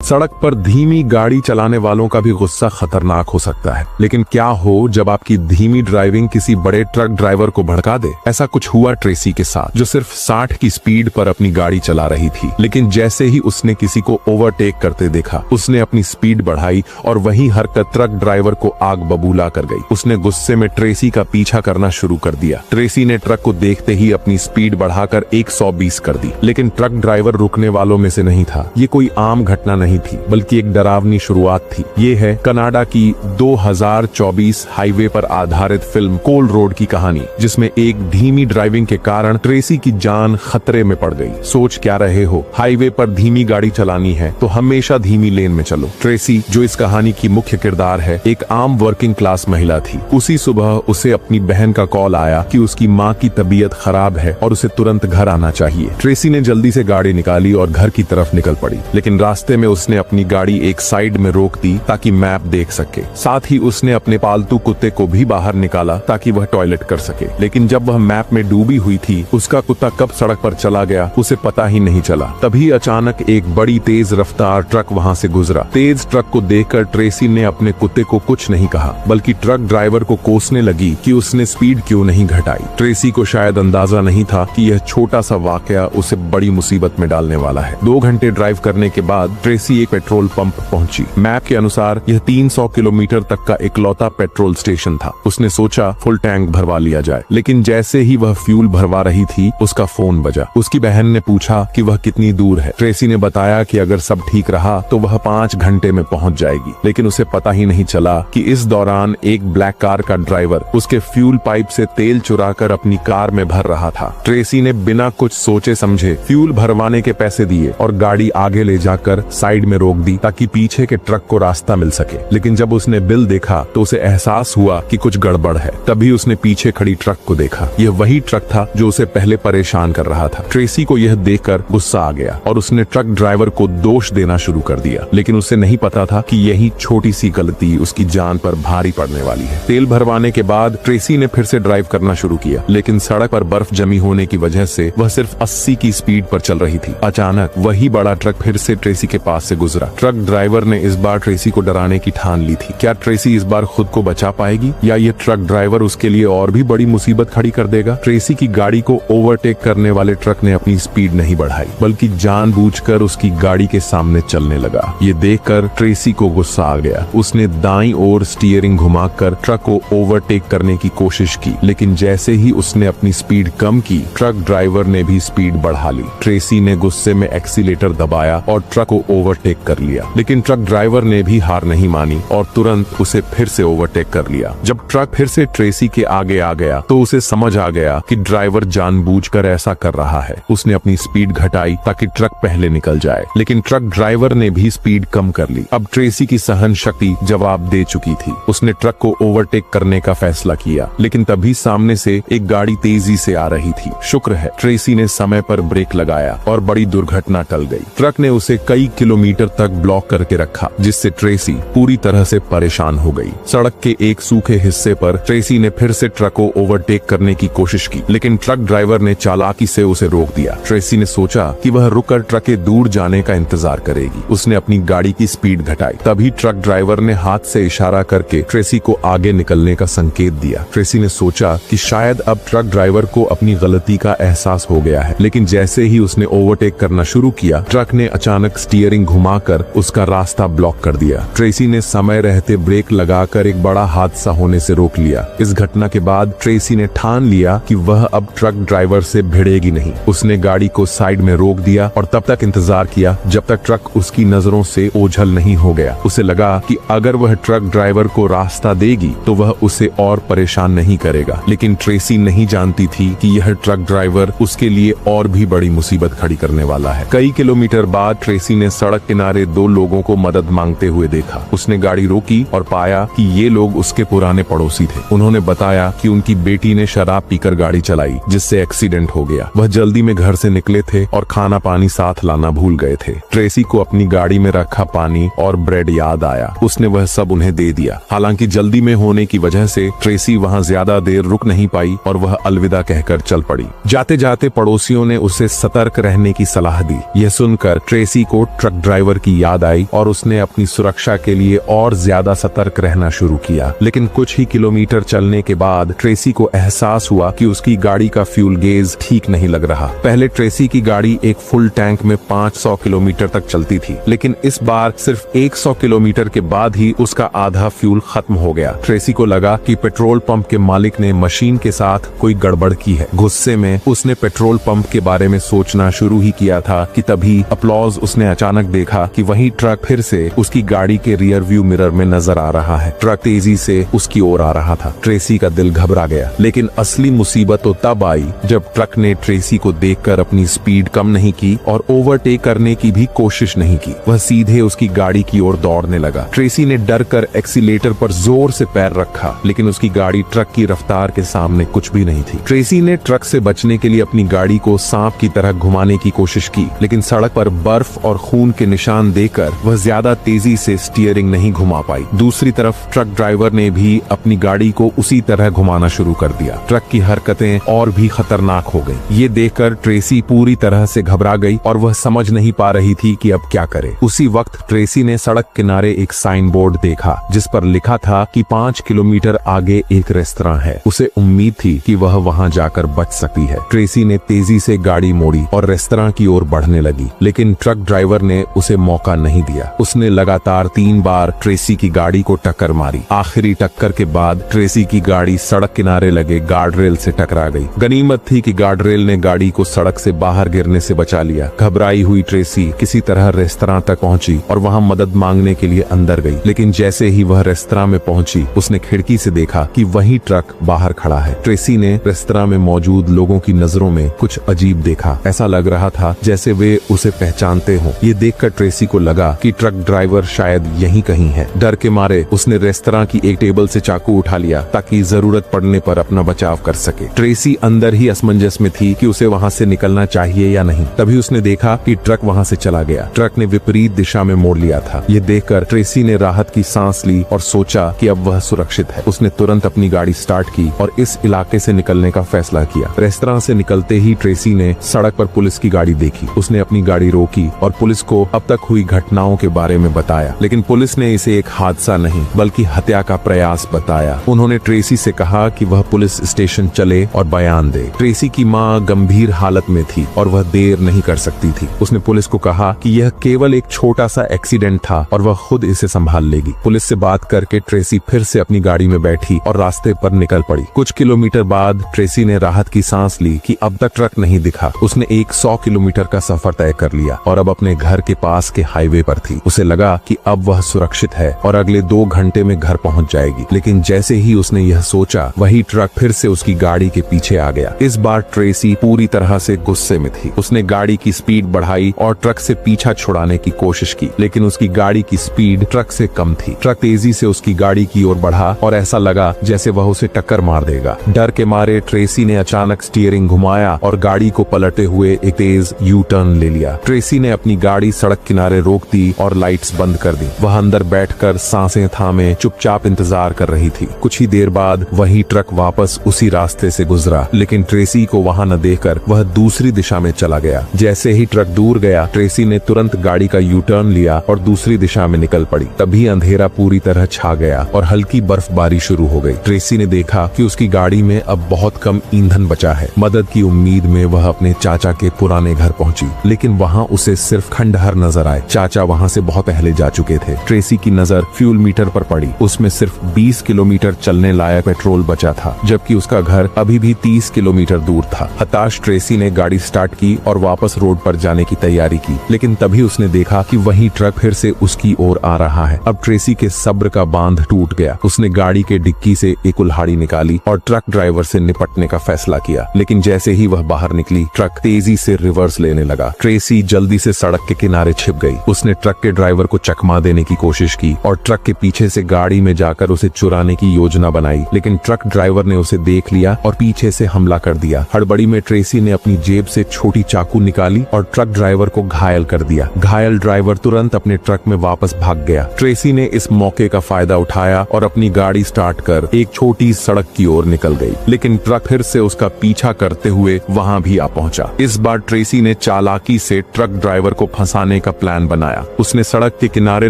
सड़क पर धीमी गाड़ी चलाने वालों का भी गुस्सा खतरनाक हो सकता है, लेकिन क्या हो जब आपकी धीमी ड्राइविंग किसी बड़े ट्रक ड्राइवर को भड़का दे। ऐसा कुछ हुआ ट्रेसी के साथ, जो सिर्फ 60 की स्पीड पर अपनी गाड़ी चला रही थी, लेकिन जैसे ही उसने किसी को ओवरटेक करते देखा, उसने अपनी स्पीड बढ़ाई और वही हरकत ट्रक ड्राइवर को आग बबूला कर गई। उसने गुस्से में ट्रेसी का पीछा करना शुरू कर दिया। ट्रेसी ने ट्रक को देखते ही अपनी स्पीड बढ़ाकर 120 कर दी, लेकिन ट्रक ड्राइवर रुकने वालों में से नहीं था। ये कोई आम घटना नहीं थी, बल्कि एक डरावनी शुरुआत थी। ये है कनाडा की 2024 हाईवे पर आधारित फिल्म कोल रोड की कहानी, जिसमें एक धीमी ड्राइविंग के कारण ट्रेसी की जान खतरे में पड़ गई। सोच क्या रहे हो, हाईवे पर धीमी गाड़ी चलानी है तो हमेशा धीमी लेन में चलो। ट्रेसी, जो इस कहानी की मुख्य किरदार है, एक आम वर्किंग क्लास महिला थी। उसी सुबह उसे अपनी बहन का कॉल आया कि उसकी माँ की तबीयत खराब है और उसे तुरंत घर आना चाहिए। ट्रेसी ने जल्दी से गाड़ी निकाली और घर की तरफ निकल पड़ी, लेकिन रास्ते में उसने अपनी गाड़ी एक साइड में रोक दी ताकि मैप देख सके। साथ ही उसने अपने पालतू कुत्ते को भी बाहर निकाला ताकि वह टॉयलेट कर सके। लेकिन जब वह मैप में डूबी हुई थी, उसका कुत्ता कब सड़क पर चला गया उसे पता ही नहीं चला। तभी अचानक एक बड़ी तेज रफ्तार ट्रक वहां से गुजरा। तेज ट्रक को देखकर ट्रेसी ने अपने कुत्ते को कुछ नहीं कहा, बल्कि ट्रक ड्राइवर को कोसने लगी कि उसने स्पीड क्यों नहीं घटाई। ट्रेसी को शायद अंदाजा नहीं था कि यह छोटा सा वाकया उसे बड़ी मुसीबत में डालने वाला है। 2 घंटे ड्राइव करने के बाद ट्रेसी एक पेट्रोल पंप पहुंची। मैप के अनुसार यह 300 किलोमीटर तक का इकलौता पेट्रोल स्टेशन था। उसने सोचा फुल टैंक भरवा लिया जाए, लेकिन जैसे ही वह फ्यूल भरवा रही थी, उसका फोन बजा। उसकी बहन ने पूछा कि वह कितनी दूर है। ट्रेसी ने बताया कि अगर सब ठीक रहा तो वह 5 घंटे में पहुंच जाएगी, लेकिन उसे पता ही नहीं चला कि इस दौरान एक ब्लैक कार का ड्राइवर उसके फ्यूल पाइप से तेल चुराकर अपनी कार में भर रहा था। ट्रेसी ने बिना कुछ सोचे समझे फ्यूल भरवाने के पैसे दिए और गाड़ी आगे ले जाकर साइड में रोक दी ताकि पीछे के ट्रक को रास्ता मिल सके। लेकिन जब उसने बिल देखा तो उसे एहसास हुआ कि कुछ गड़बड़ है। तभी उसने पीछे खड़ी ट्रक को देखा। यह वही ट्रक था जो उसे पहले परेशान कर रहा था। ट्रेसी को यह देखकर गुस्सा आ गया और उसने ट्रक ड्राइवर को दोष देना शुरू कर दिया, लेकिन उसे नहीं पता था कि यही छोटी सी गलती उसकी जान पर भारी पड़ने वाली है। तेल भरवाने के बाद ट्रेसी ने फिर से ड्राइव करना शुरू किया, लेकिन सड़क पर बर्फ जमी होने की वजह से वह सिर्फ 80 की स्पीड पर चल रही थी। अचानक वही बड़ा ट्रक फिर से ट्रेसी के पास से गुजरा। ट्रक ड्राइवर ने इस बार ट्रेसी को डराने की ठान ली थी। क्या ट्रेसी इस बार खुद को बचा पाएगी या ये ट्रक ड्राइवर उसके लिए और भी बड़ी मुसीबत खड़ी कर देगा? ट्रेसी की गाड़ी को ओवरटेक करने वाले ट्रक ने अपनी स्पीड नहीं बढ़ाई, बल्कि जानबूझकर उसकी गाड़ी के सामने चलने लगा। ये देखकर ट्रेसी को गुस्सा आ गया। उसने दाईं ओर स्टीयरिंग घुमाकर ट्रक को ओवरटेक करने की कोशिश की, लेकिन जैसे ही उसने अपनी स्पीड कम की, ट्रक ड्राइवर ने भी स्पीड बढ़ा ली। ट्रेसी ने गुस्से में एक्सीलेटर दबाया और ट्रक को ओवरटेक कर लिया, लेकिन ट्रक ड्राइवर ने भी हार नहीं मानी और तुरंत उसे फिर से ओवरटेक कर लिया। जब ट्रक फिर से ट्रेसी के आगे आ गया तो उसे समझ आ गया कि ड्राइवर जानबूझकर ऐसा कर रहा है। उसने अपनी स्पीड घटाई ताकि ट्रक पहले निकल जाए, लेकिन ट्रक ड्राइवर ने भी स्पीड कम कर ली। अब ट्रेसी की सहन शक्ति जवाब दे चुकी थी। उसने ट्रक को ओवरटेक करने का फैसला किया, लेकिन तभी सामने से एक गाड़ी तेजी से आ रही थी। शुक्र है ट्रेसी ने समय पर ब्रेक लगाया और बड़ी दुर्घटना टल गई। ट्रक ने उसे कई किलोमीटर तक ब्लॉक करके रखा, जिससे ट्रेसी पूरी तरह से परेशान हो गई। सड़क के एक सूखे हिस्से पर ट्रेसी ने फिर से ट्रक को ओवरटेक करने की कोशिश की, लेकिन ट्रक ड्राइवर ने चालाकी से उसे रोक दिया। ट्रेसी ने सोचा कि वह रुककर ट्रक के दूर जाने का इंतजार करेगी। उसने अपनी गाड़ी की स्पीड घटाई। तभी ट्रक ड्राइवर ने हाथ से इशारा करके ट्रेसी को आगे निकलने का संकेत दिया। ट्रेसी ने सोचा कि शायद अब ट्रक ड्राइवर को अपनी गलती का एहसास हो गया है, लेकिन जैसे ही उसने ओवरटेक करना शुरू किया, ट्रक ने अचानक स्टीयरिंग घुमाकर उसका रास्ता ब्लॉक कर दिया। ट्रेसी ने समय रहते ब्रेक लगाकर एक बड़ा हादसा होने से रोक लिया। इस घटना के बाद ट्रेसी ने ठान लिया कि वह अब ट्रक ड्राइवर से भिड़ेगी नहीं। उसने गाड़ी को साइड में रोक दिया और तब तक इंतजार किया जब तक ट्रक उसकी नजरों से ओझल नहीं हो गया। उसे लगा कि अगर वह ट्रक ड्राइवर को रास्ता देगी तो वह उसे और परेशान नहीं करेगा, लेकिन ट्रेसी नहीं जानती थी कि यह ट्रक ड्राइवर उसके लिए और भी बड़ी मुसीबत खड़ी करने वाला है। कई किलोमीटर बाद ट्रेसी ने सड़क किनारे 2 लोगों को मदद मांगते हुए देखा। उसने गाड़ी रोकी और पाया कि ये लोग उसके पुराने पड़ोसी थे। उन्होंने बताया कि उनकी बेटी ने शराब पीकर गाड़ी चलाई, जिससे एक्सीडेंट हो गया। वह जल्दी में घर से निकले थे और खाना पानी साथ लाना भूल गए थे। ट्रेसी को अपनी गाड़ी में रखा पानी और ब्रेड याद आया। उसने वह सब उन्हें दे दिया। हालांकि जल्दी में होने की वजह से ट्रेसी वहां ज्यादा देर रुक नहीं पाई और वह अलविदा कहकर चल पड़ी। जाते जाते पड़ोसियों ने उसे सतर्क रहने की सलाह दी। यह सुनकर ट्रेसी को ट्रक ड्राइवर ड्राइवर की याद आई और उसने अपनी सुरक्षा के लिए और ज्यादा सतर्क रहना शुरू किया। लेकिन कुछ ही किलोमीटर चलने के बाद ट्रेसी को एहसास हुआ कि उसकी गाड़ी का फ्यूल गेज ठीक नहीं लग रहा। पहले ट्रेसी की गाड़ी एक फुल टैंक में 500 किलोमीटर तक चलती थी, लेकिन इस बार सिर्फ 100 किलोमीटर के बाद ही उसका आधा फ्यूल खत्म हो गया। ट्रेसी को लगा कि पेट्रोल पंप के मालिक ने मशीन के साथ कोई गड़बड़ की है। गुस्से में उसने पेट्रोल पंप के बारे में सोचना शुरू ही किया था कि तभी अपलॉज उसने अचानक देखा कि वही ट्रक फिर से उसकी गाड़ी के रियर व्यू मिरर में नजर आ रहा है। ट्रक तेजी से उसकी ओर आ रहा था। ट्रेसी का दिल घबरा गया, लेकिन असली मुसीबत तो तब आई जब ट्रक ने ट्रेसी को देखकर अपनी स्पीड कम नहीं की और ओवरटेक करने की भी कोशिश नहीं की। वह सीधे उसकी गाड़ी की ओर दौड़ने लगा। ट्रेसी ने डर कर एक्सीलेटर पर जोर से पैर रखा, लेकिन उसकी गाड़ी ट्रक की रफ्तार के सामने कुछ भी नहीं थी। ट्रेसी ने ट्रक से बचने के लिए अपनी गाड़ी को सांप की तरह घुमाने की कोशिश की, लेकिन सड़क पर बर्फ और खून के निशान देखकर वह ज्यादा तेजी से स्टीयरिंग नहीं घुमा पाई। दूसरी तरफ ट्रक ड्राइवर ने भी अपनी गाड़ी को उसी तरह घुमाना शुरू कर दिया। ट्रक की हरकतें और भी खतरनाक हो गई। ये देखकर ट्रेसी पूरी तरह से घबरा गई और वह समझ नहीं पा रही थी कि अब क्या करे। उसी वक्त ट्रेसी ने सड़क किनारे एक साइन बोर्ड देखा जिस पर लिखा था कि 5 किलोमीटर आगे एक रेस्तरां है। उसे उम्मीद थी कि वह वहां जाकर बच सकती है। ट्रेसी ने तेजी से गाड़ी मोड़ी और रेस्तरां की ओर बढ़ने लगी, लेकिन ट्रक ड्राइवर ने उसे मौका नहीं दिया। उसने लगातार 3 बार ट्रेसी की गाड़ी को टक्कर मारी। आखिरी टक्कर के बाद ट्रेसी की गाड़ी सड़क किनारे लगे गार्डरेल से टकरा गई। गनीमत थी कि गार्डरेल ने गाड़ी को सड़क से बाहर गिरने से बचा लिया। घबराई हुई ट्रेसी किसी तरह रेस्तरां तक पहुंची और वहां मदद मांगने के लिए अंदर गई, लेकिन जैसे ही वह रेस्तरां में पहुंची उसने खिड़की से देखा कि वही ट्रक बाहर खड़ा है। ट्रेसी ने रेस्तरां में मौजूद लोगों की नजरों में कुछ अजीब देखा। ऐसा लग रहा था जैसे वे उसे पहचानते हों। ये देखकर ट्रेसी को लगा कि ट्रक ड्राइवर शायद यहीं कहीं है। डर के मारे उसने रेस्तरां की एक टेबल से चाकू उठा लिया ताकि जरूरत पड़ने पर अपना बचाव कर सके। ट्रेसी अंदर ही असमंजस में थी कि उसे वहां से निकलना चाहिए या नहीं। तभी उसने देखा कि ट्रक वहां से चला गया। ट्रक ने विपरीत दिशा में मोड़ लिया था। ये देखकर ट्रेसी ने राहत की सांस ली और सोचा कि अब वह सुरक्षित है। उसने तुरंत अपनी गाड़ी स्टार्ट की और इस इलाके से निकलने का फैसला किया। रेस्तरां से निकलते ही ट्रेसी ने सड़क पर पुलिस की गाड़ी देखी। उसने अपनी गाड़ी रोकी और पुलिस को अब तक हुई घटनाओं के बारे में बताया, लेकिन पुलिस ने इसे एक हादसा नहीं बल्कि हत्या का प्रयास बताया। उन्होंने ट्रेसी से कहा कि वह पुलिस स्टेशन चले और बयान दे। ट्रेसी की मां गंभीर हालत में थी और वह देर नहीं कर सकती थी। उसने पुलिस को कहा कि यह केवल एक छोटा सा एक्सीडेंट था और वह खुद इसे संभाल लेगी। पुलिस से बात करके ट्रेसी फिर से अपनी गाड़ी में बैठी और रास्ते पर निकल पड़ी। कुछ किलोमीटर बाद ट्रेसी ने राहत की सांस ली कि अब तक ट्रक नहीं दिखा। उसने 100 किलोमीटर का सफर तय कर लिया और अब अपने घर के पास के हाईवे पर थी। उसे लगा कि अब वह सुरक्षित है और अगले 2 घंटे में घर पहुंच जाएगी, लेकिन जैसे ही उसने यह सोचा वही ट्रक फिर से उसकी गाड़ी के पीछे आ गया। इस बार ट्रेसी पूरी तरह से गुस्से में थी। उसने गाड़ी की स्पीड बढ़ाई और ट्रक से पीछा छुड़ाने की कोशिश की, लेकिन उसकी गाड़ी की स्पीड ट्रक से कम थी। ट्रक तेजी से उसकी गाड़ी की ओर बढ़ा और ऐसा लगा जैसे वह उसे टक्कर मार देगा। डर के मारे ट्रेसी ने अचानक स्टीयरिंग घुमाया और गाड़ी को पलटते हुए एक तेज यू टर्न ले लिया। ट्रेसी ने अपनी गाड़ी सड़क किनारे रोक दी और लाइट्स बंद कर दी। वह अंदर बैठकर सांसें थामे चुपचाप इंतजार कर रही थी। कुछ ही देर बाद वही ट्रक वापस उसी रास्ते से गुजरा, लेकिन ट्रेसी को वहां न देखकर वह दूसरी दिशा में चला गया। जैसे ही ट्रक दूर गया ट्रेसी ने तुरंत गाड़ी का यू टर्न लिया और दूसरी दिशा में निकल पड़ी। तभी अंधेरा पूरी तरह छा गया और हल्की बर्फबारी शुरू हो गई। ट्रेसी ने देखा कि उसकी गाड़ी में अब बहुत कम ईंधन बचा है। मदद की उम्मीद में वह अपने चाचा के पुराने घर पहुंची, लेकिन वहां उसे सिर्फ खंडहर नजर आए। चाचा वहां से बहुत पहले जा चुके थे। ट्रेसी की नजर फ्यूल मीटर पर पड़ी। उसमें सिर्फ 20 किलोमीटर चलने लायक पेट्रोल बचा था, जबकि उसका घर अभी भी 30 किलोमीटर दूर था। हताश ट्रेसी ने गाड़ी स्टार्ट की और वापस रोड पर जाने की तैयारी की, लेकिन तभी उसने देखा कि वही ट्रक फिर से उसकी ओर आ रहा है। अब ट्रेसी के सब्र का बांध टूट गया। उसने गाड़ी के डिक्की से एक कुल्हाड़ी निकाली और ट्रक ड्राइवर से निपटने का फैसला किया, लेकिन जैसे ही वह बाहर निकली ट्रक तेजी से रिवर्स लेने लगा। ट्रेसी जल्दी से सड़क के किनारे छिप गई। उसने ट्रक के ड्राइवर को चकमा देने की कोशिश की और ट्रक के पीछे से गाड़ी में जाकर उसे चुराने की योजना बनाई, लेकिन ट्रक ड्राइवर ने उसे देख लिया और पीछे से हमला कर दिया। हड़बड़ी में ट्रेसी ने अपनी जेब से छोटी चाकू निकाली और ट्रक ड्राइवर को घायल कर दिया। घायल ड्राइवर तुरंत अपने ट्रक में वापस भाग गया। ट्रेसी ने इस मौके का फायदा उठाया और अपनी गाड़ी स्टार्ट कर एक छोटी सड़क की ओर निकल गई, लेकिन ट्रक फिर से उसका पीछा करते हुए वहां भी आ पहुंचा। इस बार ट्रेसी ने चालाकी से ट्रक ड्राइवर को फंसाने का प्लान बनाया। उसने सड़क के किनारे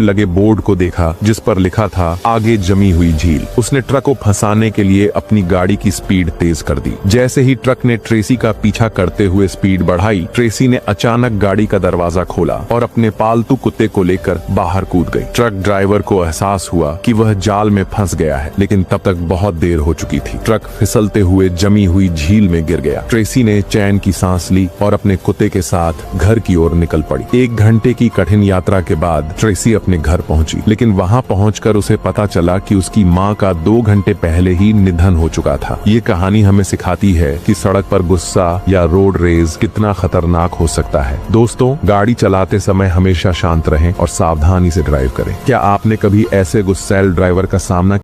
लगे बोर्ड को देखा जिस पर लिखा था आगे जमी हुई झील। उसने ट्रक को फंसाने के लिए अपनी गाड़ी की स्पीड तेज कर दी। जैसे ही ट्रक ने ट्रेसी का पीछा करते हुए स्पीड बढ़ाई, ट्रेसी ने अचानक गाड़ी का दरवाजा खोला और अपने पालतू कुत्ते को लेकर बाहर कूद गई। ट्रक ड्राइवर को एहसास हुआ कि वह जाल में फंस गया है, लेकिन तब तक बहुत देर हो चुकी थी। ट्रक फिसलते हुए जमी हुई झील में गिर गया। ट्रेसी ने चैन की सांस ली और अपने कुत्ते के साथ घर की ओर निकल पड़ी। 1 घंटे की कठिन यात्रा के बाद ट्रेसी अपने घर पहुंची, लेकिन वहां पहुंचकर उसे पता चला कि उसकी मां का 2 घंटे पहले ही निधन हो चुका था। ये कहानी हमें सिखाती है कि सड़क पर गुस्सा या रोड रेज कितना खतरनाक हो सकता है। दोस्तों, गाड़ी चलाते समय हमेशा शांत रहें और सावधानी से ड्राइव करें। क्या आपने कभी ऐसे गुस्सैल ड्राइवर का सामना